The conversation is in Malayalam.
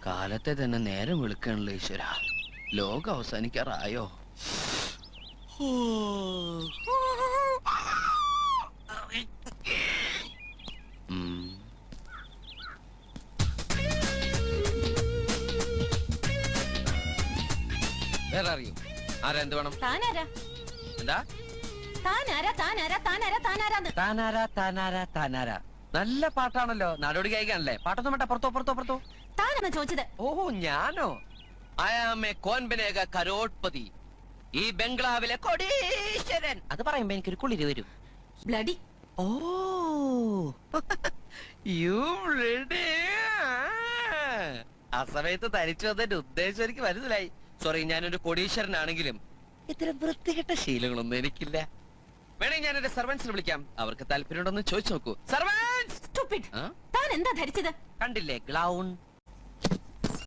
കാലത്തെ തന്നെ നേരം വിളിക്കണല്ലോ ഈശ്വര. ലോകം അവസാനിക്കാറായോ? വേറെ അറിയൂ ആരാ? എന്ത് വേണം? താനാരാ? എന്താ താനാരാ? താനാരാ? താനാരാ? താനാരാന്ന്? താനാരാ താനാരാ താനാരാ? നല്ല പാട്ടാണല്ലോ. നാടോടി ഗായികാണല്ലേ? പാട്ടൊന്നും വേണ്ട. പുറത്തോ പുറത്തോ പുറത്തോ. താനാണ് ചോദിച്ചത്. ഓഹോ ഞാനോ? I am a കോൻബനേഗ കരോട്ട്പതി. ഈ ബംഗ്ലാവിലെ കോടീശ്വരൻ. അത് പറയുമ്പോ എനിക്കൊരു കുളിര് വരും. ബ്ലഡി. Oh you ready? ആ സമയത്ത് തരിച്ചു വന്നതിന്റെ ഉദ്ദേശം എനിക്ക് മനസ്സിലായി. സോറി, ഞാനൊരു കോടീശ്വരനാണെങ്കിലും ഇത്തരം വൃത്തികെട്ട ശീലങ്ങളൊന്നും എനിക്കില്ല. വേണമെങ്കിൽ ഞാൻ എന്റെ സർവൻസിനെ വിളിക്കാം. അവർക്ക് താല്പര്യമുണ്ടോന്ന് ചോദിച്ചു നോക്കൂ. സർവൻസ്! താൻ എന്താ ധരിച്ചത്? കണ്ടില്ലേ, ഗ്ലൗൺ.